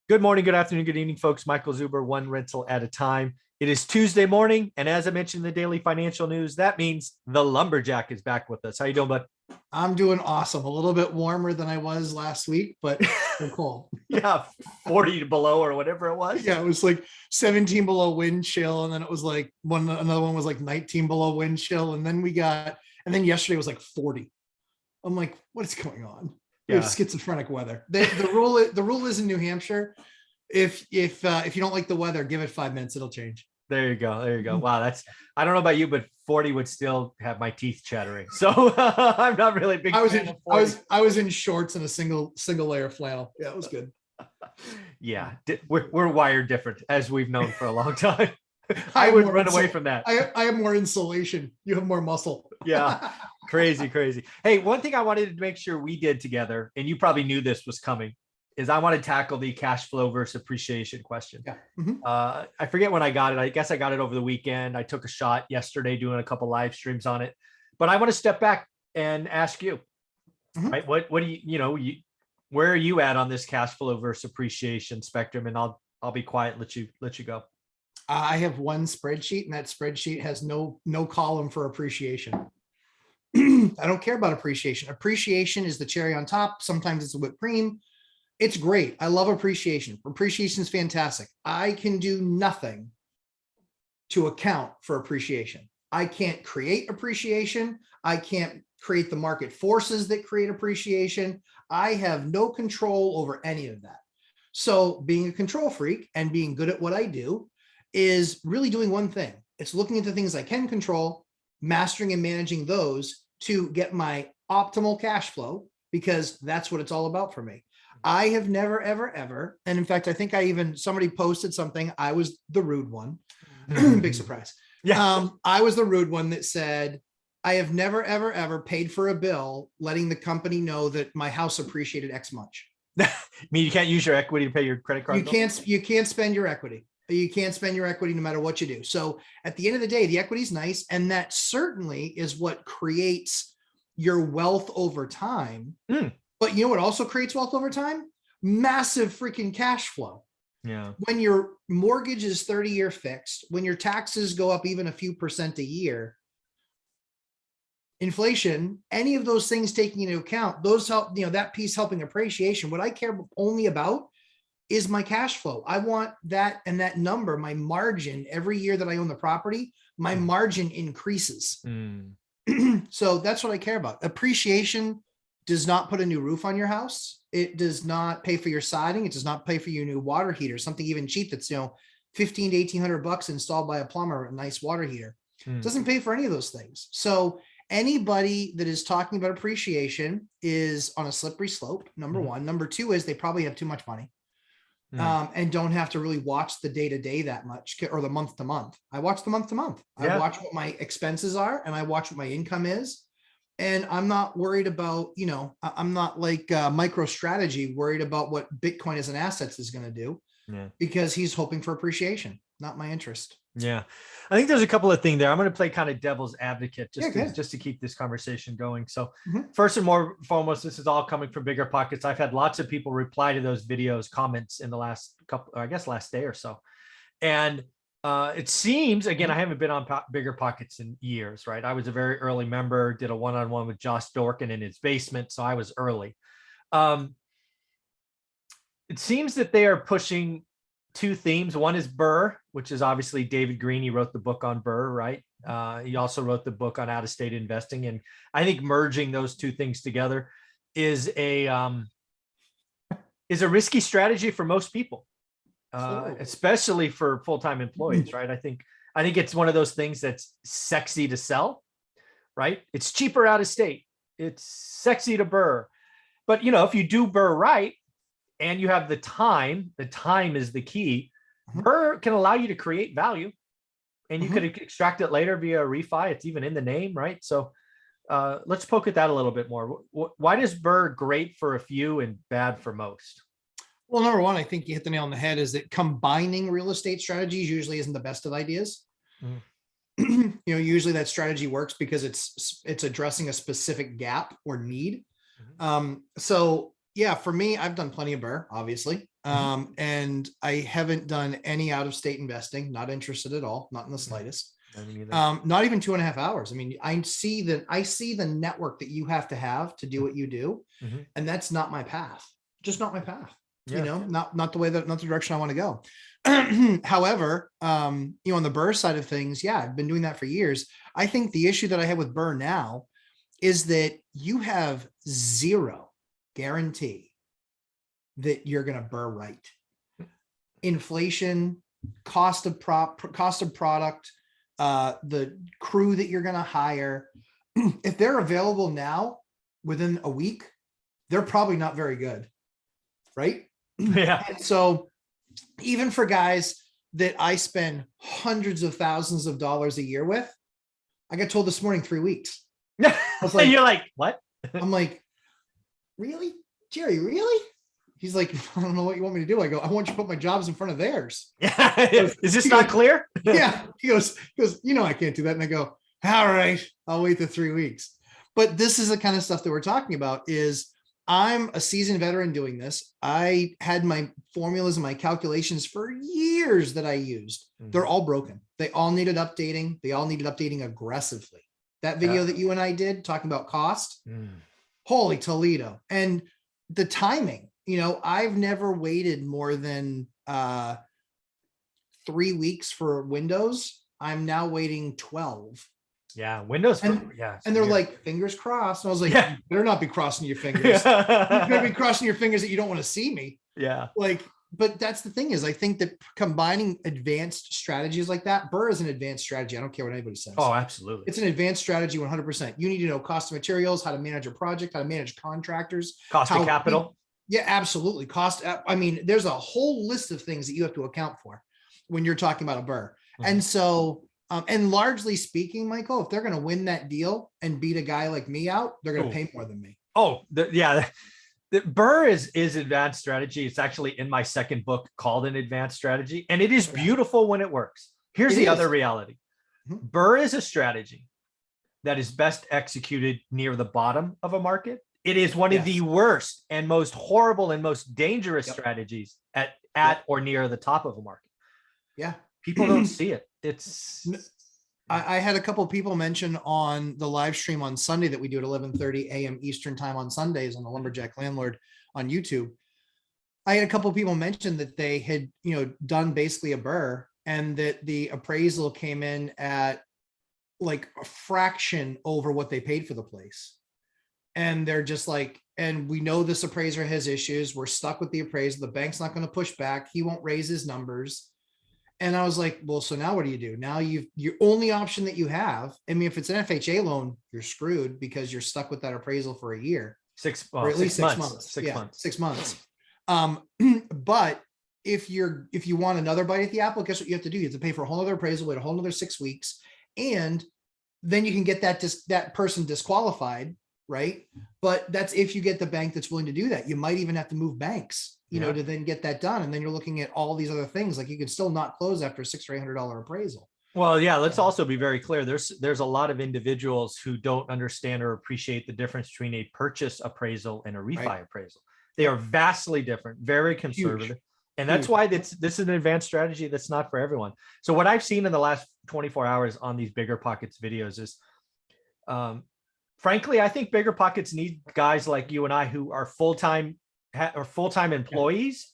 Good morning, good afternoon, good evening, folks. Michael Zuber, one rental at a time. It is Tuesday morning, and as I mentioned in the daily financial news, that means the lumberjack is back with us. How you doing, bud? I'm doing awesome. A little bit warmer than I was last week, but still cold. Yeah, 40 below or whatever it was. Yeah, it was like 17 below wind chill, and then it was like another one was like 19 below wind chill, and then yesterday was like 40. I'm like, what is going on? We have Yeah, schizophrenic weather. The rule is in New Hampshire. If you don't like the weather, give it 5 minutes, it'll change. there you go. There you go. Wow, I don't know about you, but 40 would still have my teeth chattering. So I'm not really a big I was fan in of I 40. was I was in shorts and a single layer flannel. Yeah, it was good. Yeah, we're wired different, as we've known for a long time. I I have would more run away from that. I have more insulation. You have more muscle. Yeah, crazy, crazy. Hey, one thing I wanted to make sure we did together, and you probably knew this was coming, is I want to tackle the cash flow versus appreciation question. Yeah. Mhm. I forget when I got it. I guess I got it over the weekend. I took a shot yesterday doing a couple live streams on it, but I want to step back and ask you, Mhm. right? What do where are you at on this cash flow versus appreciation spectrum? And I'll be quiet, and let you go. I have one spreadsheet, and that spreadsheet has no column for appreciation. I don't care about appreciation. Appreciation is the cherry on top. Sometimes it's a whipped cream. It's great. I love appreciation. Appreciation is fantastic. I can do nothing to account for appreciation. I can't create appreciation. I can't create the market forces that create appreciation. I have no control over any of that. So being a control freak and being good at what I do is really doing one thing. It's looking at the things I can control, mastering and managing those to get my optimal cash flow, because that's what it's all about for me. I have never, ever, ever, and in fact, I think somebody posted something. I was the rude one. Big surprise. Yeah. I was the rude one that said, I have never, ever, ever paid for a bill letting the company know that my house appreciated X much. I mean, you can't use your equity to pay your credit card bill? You can't spend your equity. You can't spend your equity no matter what you do. So at the end of the day, the equity is nice. And that certainly is what creates your wealth over time. Mm. But you know what also creates wealth over time? Massive freaking cash flow. Yeah. When your mortgage is 30-year fixed, when your taxes go up even a few percent a year, inflation, any of those things taking into account, those help, that piece helping appreciation. What I care only about is my cash flow. I want that, and that number, my margin, every year that I own the property, my margin increases. Mm. So that's what I care about. Appreciation does not put a new roof on your house. It does not pay for your siding. It does not pay for your new water heater, something even cheap that's, 15 to 1800 bucks installed by a plumber, a nice water heater. It doesn't pay for any of those things. So anybody that is talking about appreciation is on a slippery slope. Number one. Number two is they probably have too much money. And don't have to really watch the day to day that much, or the month to month. I watch the month to month. Yeah. I watch what my expenses are, and I watch what my income is. And I'm not worried about, I'm not like MicroStrategy worried about what Bitcoin as an asset is going to do, because he's hoping for appreciation, not my interest. Yeah. I think there's a couple of things there. I'm going to play kind of devil's advocate Yeah, just to keep this conversation going. So Mhm. first and foremost, this is all coming from Bigger Pockets. I've had lots of people reply to those videos, comments in the last last day or so. And it seems, again, I haven't been on Bigger Pockets in years, right? I was a very early member, did a one-on-one with Josh Dorkin in his basement. So I was early. It seems that they are pushing two themes. One is BRRRR, which is obviously David Green. He wrote the book on BRRRR, right? He also wrote the book on out-of-state investing. And I think merging those two things together is a risky strategy for most people, especially for full-time employees, right? I think it's one of those things that's sexy to sell, right? It's cheaper out of state. It's sexy to BRRRR. But, if you do BRRRR right, and you have the time is the key. BRRRR can allow you to create value, and you could extract it later via a refi. It's even in the name, right? So let's poke at that a little bit more. Why does BRRRR great for a few and bad for most? Well, number one, I think you hit the nail on the head, is that combining real estate strategies usually isn't the best of ideas. Usually that strategy works because it's addressing a specific gap or need. So Yeah, for me, I've done plenty of BRRRR, obviously. And I haven't done any out of state investing, not interested at all, not in the slightest. I mean, either. Not even 2.5 hours. I mean, I see the network that you have to do what you do. Mhm. And that's not my path, just not my path, Yeah. you know, not the way that, not the direction I want to go. However, you know, on the BRRRR side of things, yeah, I've been doing that for years. I think the issue that I have with BRRRR now is that you have zero guarantee that you're going to BRRRR right. Inflation, cost of product, the crew that you're going to hire, if they're available now within a week, they're probably not very good, right? Yeah. And so even for guys that I spend hundreds of thousands of dollars a year with, I got told this morning 3 weeks. I was like, you're like, what? I'm like, really, Jerry, really? He's like, I don't know what you want me to do. I go, I want you to put my jobs in front of theirs. Is this not clear? Yeah. He goes, you know, I can't do that. And I go, all right, I'll wait the 3 weeks. But this is the kind of stuff that we're talking about. Is I'm a seasoned veteran doing this. I had my formulas and my calculations for years that I used. They're all broken. They all needed updating. They all needed updating aggressively. That video that you and I did talking about cost, holy Toledo. And the timing, you know, I've never waited more than 3 weeks for Windows. I'm now waiting 12. Yeah, Windows. And, yeah, and they're weird. like, fingers crossed. And I was like, Yeah. you better not be crossing your fingers. You better be crossing your fingers that you don't want to see me. Yeah. Like, but that's the thing is, I think that combining advanced strategies like that, BRRRR is an advanced strategy. I don't care what anybody says. Oh, absolutely. It's an advanced strategy 100%. You need to know cost of materials, how to manage a project, how to manage contractors. Cost of capital. Yeah, absolutely. Cost. I mean, there's a whole list of things that you have to account for when you're talking about a BRRRR. And so, and largely speaking, Michael, if they're going to win that deal and beat a guy like me out, they're going to pay more than me. Oh, yeah. The BRRRR is advanced strategy. It's actually in my second book called An Advanced Strategy, and it is beautiful when it works. Here's the other reality. BRRRR is a strategy that is best executed near the bottom of a market. It is one of the worst and most horrible and most dangerous strategies at or near the top of a market. Yeah. People don't see it. It's I had a couple of people mention on the live stream on Sunday that we do at 11:30 a.m. Eastern time on Sundays on the Lumberjack Landlord on YouTube. I had a couple of people mention that they had, you know, done basically a BRRRR and that the appraisal came in at like a fraction over what they paid for the place. And they're just like, and we know this appraiser has issues. We're stuck with the appraisal. The bank's not going to push back. He won't raise his numbers. And I was like, well, so now what do you do? Now your only option that you have, I mean, if it's an FHA loan, you're screwed because you're stuck with that appraisal for a year. Or at least 6 months. 6 months. 6 months. But if you want another bite at the apple, guess what you have to do? You have to pay for a whole other appraisal, wait a whole another 6 weeks. And then you can get that person disqualified, right? But that's if you get the bank that's willing to do that. You might even have to move banks, you know, to then get that done. And then you're looking at all these other things. Like you can still not close after a $600 or $800 appraisal. Well, yeah, let's also be very clear. There's a lot of individuals who don't understand or appreciate the difference between a purchase appraisal and a refi appraisal. They are vastly different, very conservative. Huge. And that's why this is an advanced strategy that's not for everyone. So what I've seen in the last 24 hours on these Bigger Pockets videos is, frankly, I think Bigger Pockets need guys like you and I who are full-time employees,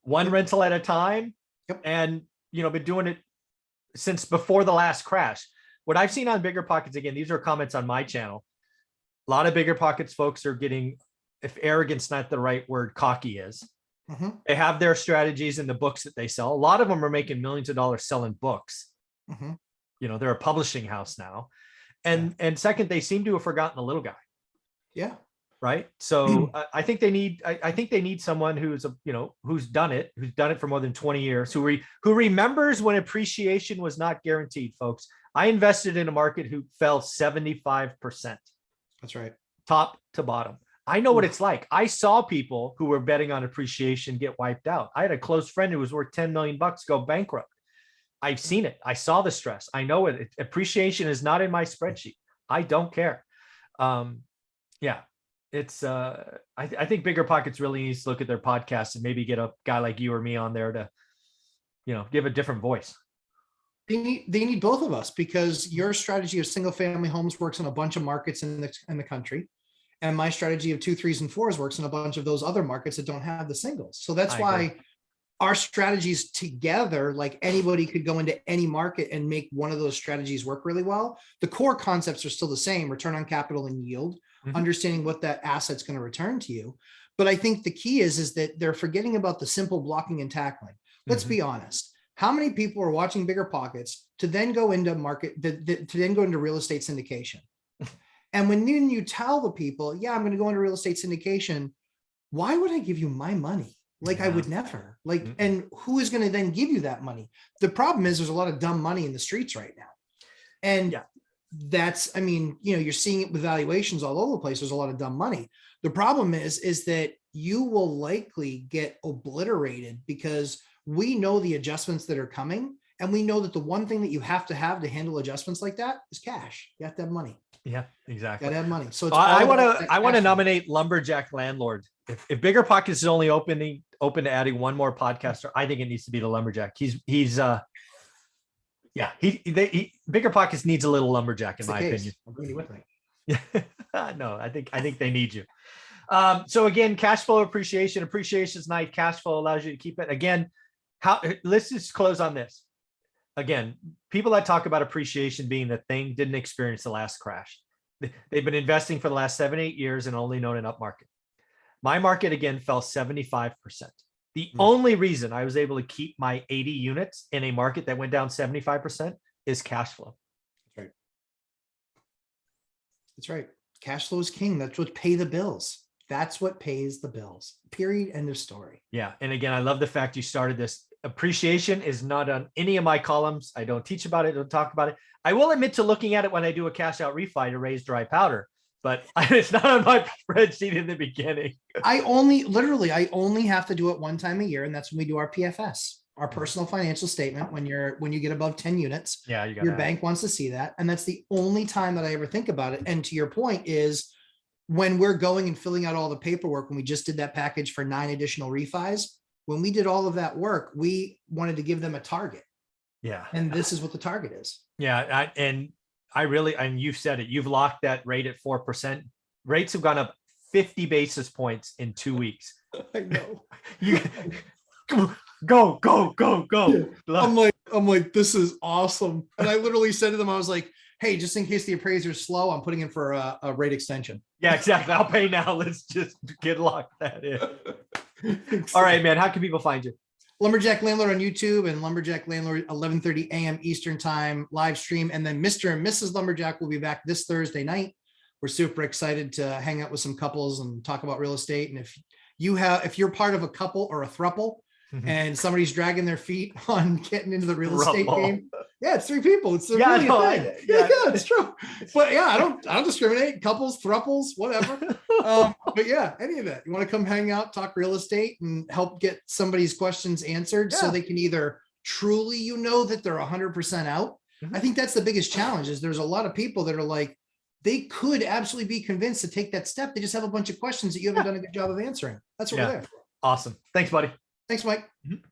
one rental at a time, and, you know, been doing it since before the last crash. What I've seen on Bigger Pockets, again, these are comments on my channel. A lot of Bigger Pockets folks are getting, if arrogance not the right word, cocky is. They have their strategies in the books that they sell. A lot of them are making millions of dollars selling books. You know, they're a publishing house now. And second, they seem to have forgotten the little guy. Yeah. Right. So I think they need someone who's who's done it for more than 20 years, who remembers when appreciation was not guaranteed, folks. I invested in a market who fell 75%. That's right. Top to bottom. I know what it's like. I saw people who were betting on appreciation get wiped out. I had a close friend who was worth 10 million bucks go bankrupt. I've seen it. I saw the stress. I know it. Appreciation is not in my spreadsheet. I don't care. Yeah. it's I think Bigger Pockets really needs to look at their podcast and maybe get a guy like you or me on there to, give a different voice. They need both of us, because your strategy of single family homes works in a bunch of markets in the country. And my strategy of 2, 3s, and 4s works in a bunch of those other markets that don't have the singles. So that's I why agree. our strategies together, like anybody could go into any market and make one of those strategies work really well. The core concepts are still the same: return on capital and yield, Mhm. understanding what that asset's going to return to you. But I think the key is that they're forgetting about the simple blocking and tackling. Let's Mhm. be honest. How many people are watching Bigger Pockets to then go into to then go into real estate syndication? And when you tell the people, yeah, I'm going to go into real estate syndication, why would I give you my money? Like, I Yeah. would never. Like, Mm-mm. and who is going to then give you that money? The problem is there's a lot of dumb money in the streets right now. And Yeah. that's, I mean, you're seeing it with valuations all over the place. There's a lot of dumb money. The problem is that you will likely get obliterated, because we know the adjustments that are coming. And we know that the one thing that you have to handle adjustments like that is cash. You have to have money. Yeah, You exactly. gotta have money. So it's Well, I all want about to that I want to cash flow. nominate lumberjack landlord. If Bigger Pockets is only open to adding one more podcaster, I think it needs to be the lumberjack. Bigger Pockets needs a little lumberjack in That's the my case. opinion. I'm bringing you with me. No, I think they need you. So again, cash flow appreciation is nice. Cash flow allows you to keep it. Again, let's just close on this. Again, people that talk about appreciation being the thing didn't experience the last crash. They've been investing for the last 7-8 years and only known an up market. My market again fell 75%. The only reason I was able to keep my 80 units in a market that went down 75% is cash flow. That's right. That's right. Cash flow is king. That's what pays the bills. That's what pays the bills. Period. End of story. Yeah. And again, I love the fact you started this. Appreciation is not on any of my columns. I don't teach about it. Don't talk about it. I will admit to looking at it when I do a cash out refi to raise dry powder, but it's not on my spreadsheet in the beginning. I only have to do it one time a year. And that's when we do our PFS, our personal financial statement. When you get above 10 units, Yeah, you got your bank wants to see that. And that's the only time that I ever think about it. And to your point is, when we're going and filling out all the paperwork, when we just did that package for 9 additional refis, when we did all of that work, we wanted to give them a target. Yeah. And this is what the target is. Yeah. And you've said it, you've locked that rate at 4%. Rates have gone up 50 basis points in 2 weeks. I know. You go. Yeah. I'm like, this is awesome. And I literally said to them, I was like, hey, just in case the appraiser's slow, I'm putting in for a rate extension. Yeah, exactly. I'll pay now. Let's just lock that in. All right, man. How can people find you? Lumberjack Landlord on YouTube and Lumberjack Landlord 11:30 a.m. Eastern time live stream. And then Mr. and Mrs. Lumberjack will be back this Thursday night. We're super excited to hang out with some couples and talk about real estate. And if you're part of a couple or a throuple and somebody's dragging their feet on getting into the real estate game, yeah, it's 3 people. It's really a thing. Yeah, it's true. But yeah, I don't discriminate. Couples, throuples, whatever. But yeah, any of that. You want to come hang out, talk real estate, and help get somebody's questions answered so they can either truly, that they're 100% out. I think that's the biggest challenge. Is there's a lot of people that are like, they could absolutely be convinced to take that step. They just have a bunch of questions that you haven't done a good job of answering. That's what we're there for. Awesome. Thanks, buddy. Thanks, Mike.